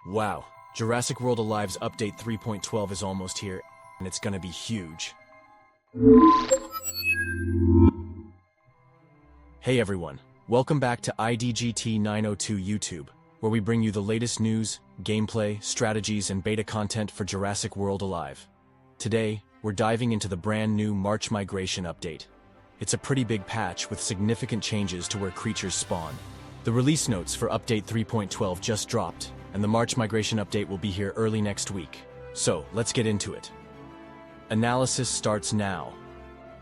Wow, Jurassic World Alive's Update 3.12 is almost here, and it's gonna be huge. Hey everyone, welcome back to IDGT 902 YouTube, where we bring you the latest news, gameplay, strategies, and beta content for Jurassic World Alive. Today, we're diving into the brand new March Migration update. It's a pretty big patch with significant changes to where creatures spawn. The release notes for Update 3.12 just dropped, and the March Migration update will be here early next week. So, let's get into it. Analysis starts now.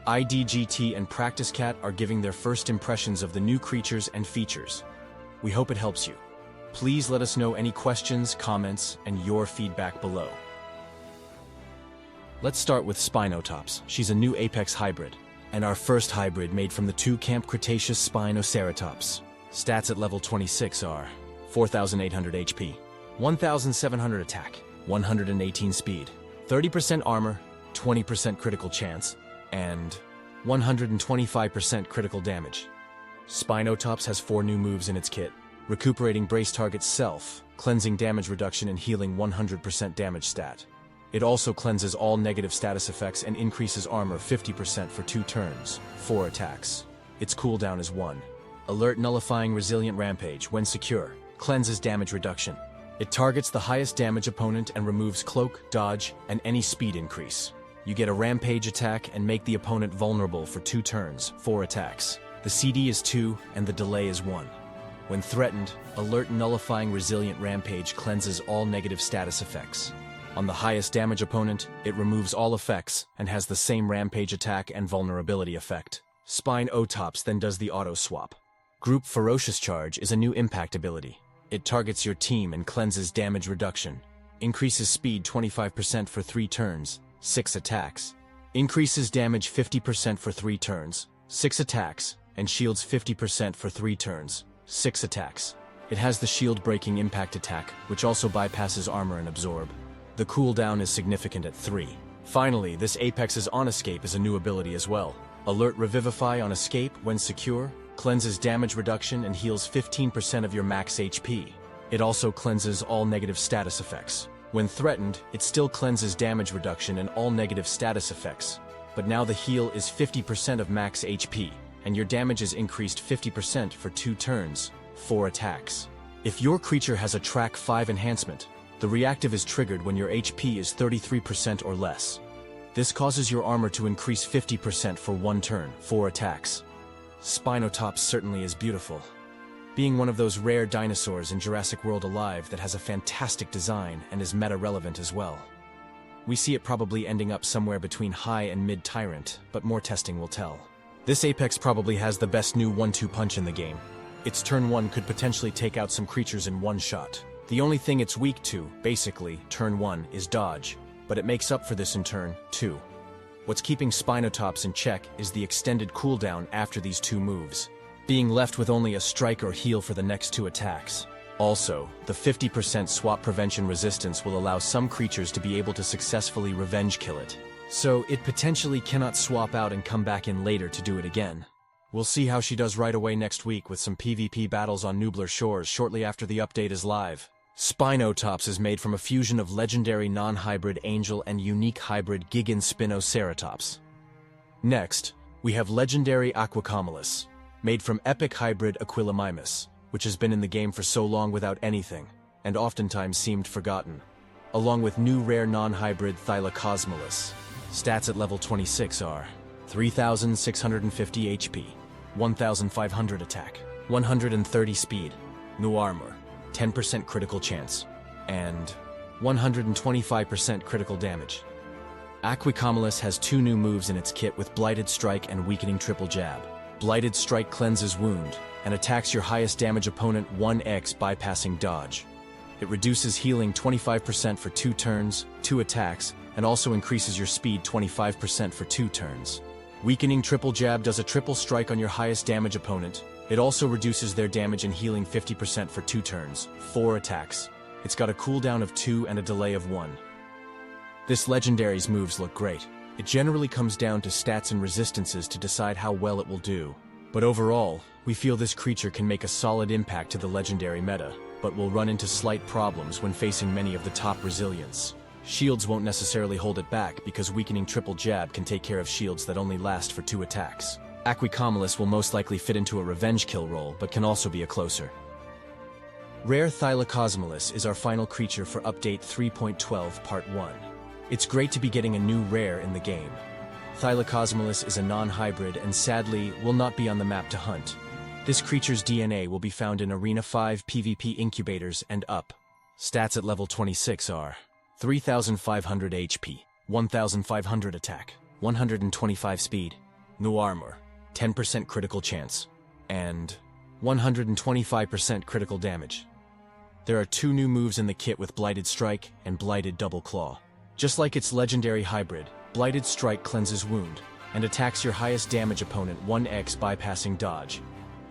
IDGT and Practicekat are giving their first impressions of the new creatures and features. We hope it helps you. Please let us know any questions, comments, and your feedback below. Let's start with Spinotops. She's a new apex hybrid, and our first hybrid made from the two Camp Cretaceous Spinoceratops. Stats at level 26 are 4,800 HP, 1,700 attack, 118 speed, 30% armor, 20% critical chance, and 125% critical damage. Spinotops has 4 new moves in its kit: Recuperating Brace Target's Self, Cleansing Damage Reduction and Healing 100% damage stat. It also cleanses all negative status effects and increases armor 50% for 2 turns, 4 attacks. Its cooldown is 1. Alert Nullifying Resilient Rampage. When secure, cleanses damage reduction. It targets the highest damage opponent and removes cloak, dodge, and any speed increase. You get a rampage attack and make the opponent vulnerable for 2 turns, 4 attacks. The CD is 2 and the delay is 1. When threatened, Alert Nullifying Resilient Rampage cleanses all negative status effects. On the highest damage opponent, it removes all effects and has the same rampage attack and vulnerability effect. Spinotops then does the auto swap. Group Ferocious Charge is a new impact ability. It targets your team and cleanses damage reduction. Increases speed 25% for 3 turns, 6 attacks. Increases damage 50% for 3 turns, 6 attacks, and shields 50% for 3 turns, 6 attacks. It has the shield-breaking impact attack, which also bypasses armor and absorb. The cooldown is significant at 3. Finally, this Apex's On Escape is a new ability as well. Alert Revivify on escape when secure, cleanses damage reduction and heals 15% of your max HP. It also cleanses all negative status effects. When threatened, it still cleanses damage reduction and all negative status effects. But now the heal is 50% of max HP, and your damage is increased 50% for 2 turns, 4 attacks. If your creature has a Track 5 enhancement, the reactive is triggered when your HP is 33% or less. This causes your armor to increase 50% for 1 turn, 4 attacks. Spinotops certainly is beautiful, being one of those rare dinosaurs in Jurassic World Alive that has a fantastic design and is meta-relevant as well. We see it probably ending up somewhere between high and mid-tyrant, but more testing will tell. This Apex probably has the best new 1-2 punch in the game. Its turn 1 could potentially take out some creatures in 1 shot. The only thing it's weak to, basically, turn 1, is dodge, but it makes up for this in turn 2. What's keeping Spinotops in check is the extended cooldown after these 2 moves, being left with only a strike or heal for the next 2 attacks. Also, the 50% swap prevention resistance will allow some creatures to be able to successfully revenge kill it, so it potentially cannot swap out and come back in later to do it again. We'll see how she does right away next week with some PvP battles on Nublar Shores shortly after the update is live. Spinotops is made from a fusion of legendary non-hybrid angel and unique hybrid Gigan Spinoceratops. Next, we have legendary Aquicomilus, made from epic hybrid Aquicomilus, which has been in the game for so long without anything, and oftentimes seemed forgotten, along with new rare non-hybrid Thylacosmilus. Stats at level 26 are 3,650 HP, 1,500 attack, 130 speed, no armor, 10% critical chance, and 125% critical damage. Aquicomilus has 2 new moves in its kit with Blighted Strike and Weakening Triple Jab. Blighted Strike cleanses wound and attacks your highest damage opponent 1x bypassing dodge. It reduces healing 25% for 2 turns, 2 attacks, and also increases your speed 25% for 2 turns. Weakening Triple Jab does a triple strike on your highest damage opponent. It also reduces their damage and healing 50% for 2 turns, 4 attacks. It's got a cooldown of 2 and a delay of 1. This legendary's moves look great. It generally comes down to stats and resistances to decide how well it will do. But overall, we feel this creature can make a solid impact to the legendary meta. but will run into slight problems when facing many of the top resilients. Shields won't necessarily hold it back because weakening triple jab can take care of shields that only last for 2 attacks. Aquicomilus will most likely fit into a revenge kill role, but can also be a closer. Rare Thylacosmilus is our final creature for Update 3.12 Part 1. It's great to be getting a new rare in the game. Thylacosmilus is a non-hybrid and sadly will not be on the map to hunt. This creature's DNA will be found in Arena 5 PvP incubators and up. Stats at level 26 are 3,500 HP, 1,500 attack, 125 speed, no armor, 10% critical chance, and 125% critical damage. There are 2 new moves in the kit with Blighted Strike and Blighted Double Claw. Just like its legendary hybrid, Blighted Strike cleanses wound and attacks your highest damage opponent 1x bypassing dodge.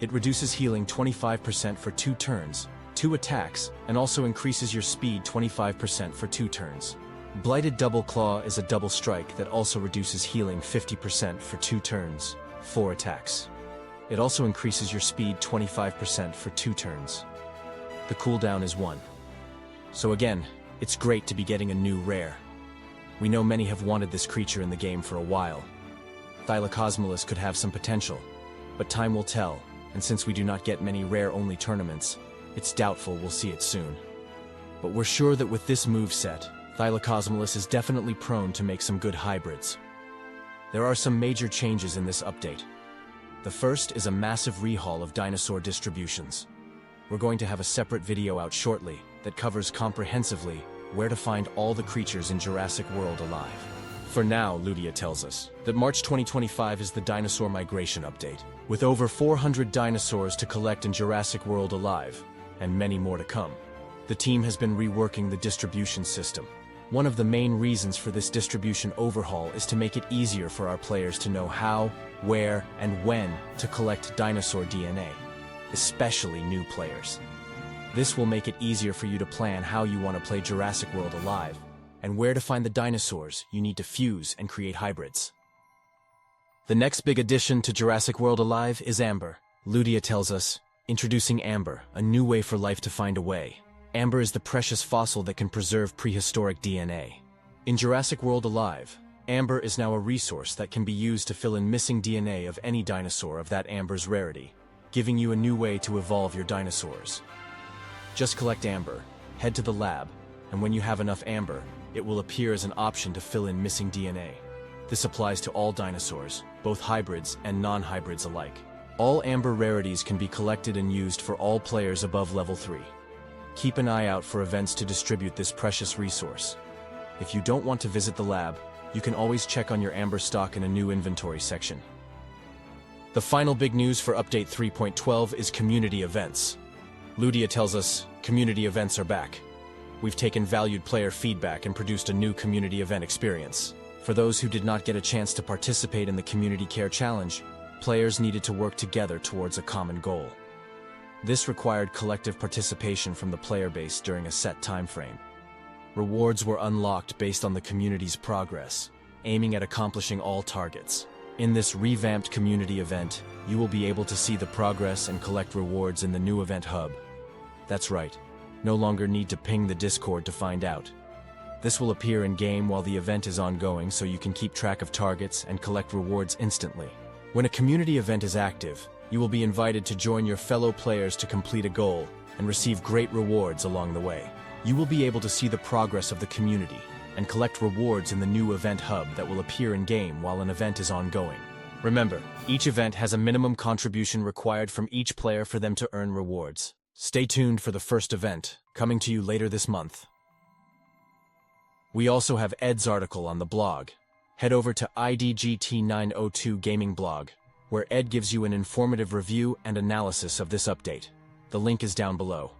It reduces healing 25% for 2 turns, 2 attacks, and also increases your speed 25% for 2 turns. Blighted Double Claw is a double strike that also reduces healing 50% for 2 turns, 4 attacks. It also increases your speed 25% for 2 turns. The cooldown is 1. So again, it's great to be getting a new rare. We know many have wanted this creature in the game for a while. Thylacosmilus could have some potential, but time will tell, and since we do not get many rare-only tournaments, it's doubtful we'll see it soon. But we're sure that with this moveset, Thylacosmilus is definitely prone to make some good hybrids. There are some major changes in this update. The first is a massive rehaul of dinosaur distributions. We're going to have a separate video out shortly that covers comprehensively where to find all the creatures in Jurassic World alive. For now, Ludia tells us that March 2025 is the dinosaur migration update, with over 400 dinosaurs to collect in Jurassic World alive, and many more to come. The team has been reworking the distribution system. One of the main reasons for this distribution overhaul is to make it easier for our players to know how, where, and when to collect dinosaur DNA, especially new players. This will make it easier for you to plan how you want to play Jurassic World alive, and where to find the dinosaurs you need to fuse and create hybrids. The next big addition to Jurassic World Alive is Amber. Ludia tells us, introducing Amber, a new way for life to find a way. Amber is the precious fossil that can preserve prehistoric DNA. In Jurassic World Alive, Amber is now a resource that can be used to fill in missing DNA of any dinosaur of that Amber's rarity, giving you a new way to evolve your dinosaurs. Just collect Amber, head to the lab, and when you have enough Amber, it will appear as an option to fill in missing DNA. This applies to all dinosaurs, both hybrids and non-hybrids alike. All Amber rarities can be collected and used for all players above level 3. Keep an eye out for events to distribute this precious resource. If you don't want to visit the lab, you can always check on your Amber stock in a new inventory section. The final big news for Update 3.12 is community events. Ludia tells us, community events are back. We've taken valued player feedback and produced a new community event experience. For those who did not get a chance to participate in the Community Care Challenge, players needed to work together towards a common goal. This required collective participation from the player base during a set time frame. Rewards were unlocked based on the community's progress, aiming at accomplishing all targets. In this revamped community event, you will be able to see the progress and collect rewards in the new event hub. That's right, no longer need to ping the Discord to find out. This will appear in-game while the event is ongoing so you can keep track of targets and collect rewards instantly. When a community event is active, you will be invited to join your fellow players to complete a goal and receive great rewards along the way. You will be able to see the progress of the community and collect rewards in the new event hub that will appear in-game while an event is ongoing. Remember, each event has a minimum contribution required from each player for them to earn rewards. Stay tuned for the first event, coming to you later this month. We also have Ed's article on the blog. Head over to IDGT 902 Gaming blog, where Ed gives you an informative review and analysis of this update. The link is down below.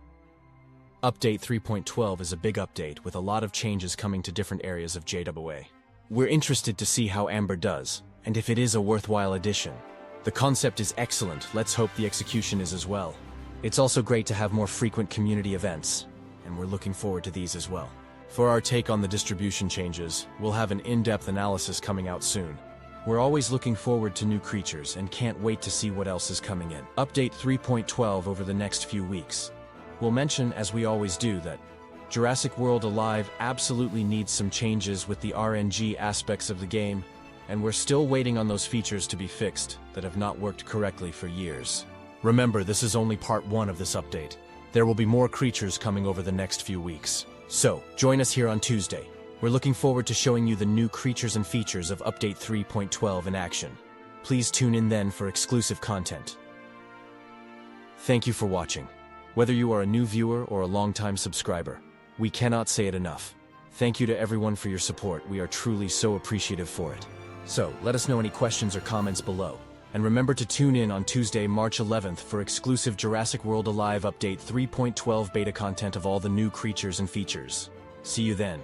Update 3.12 is a big update with a lot of changes coming to different areas of JWA. We're interested to see how Amber does, and if it is a worthwhile addition. The concept is excellent, let's hope the execution is as well. It's also great to have more frequent community events, and we're looking forward to these as well. For our take on the distribution changes, we'll have an in-depth analysis coming out soon. We're always looking forward to new creatures and can't wait to see what else is coming in. Update 3.12 over the next few weeks. We'll mention, as we always do, that Jurassic World Alive absolutely needs some changes with the RNG aspects of the game, and we're still waiting on those features to be fixed that have not worked correctly for years. Remember, this is only part 1 of this update. There will be more creatures coming over the next few weeks. So, join us here on Tuesday. We're looking forward to showing you the new creatures and features of Update 3.12 in action. Please tune in then for exclusive content. Thank you for watching. Whether you are a new viewer or a longtime subscriber, we cannot say it enough. Thank you to everyone for your support. We are truly so appreciative for it. So, let us know any questions or comments below. And remember to tune in on Tuesday, March 11th for exclusive Jurassic World Alive Update 3.12 beta content of all the new creatures and features. See you then.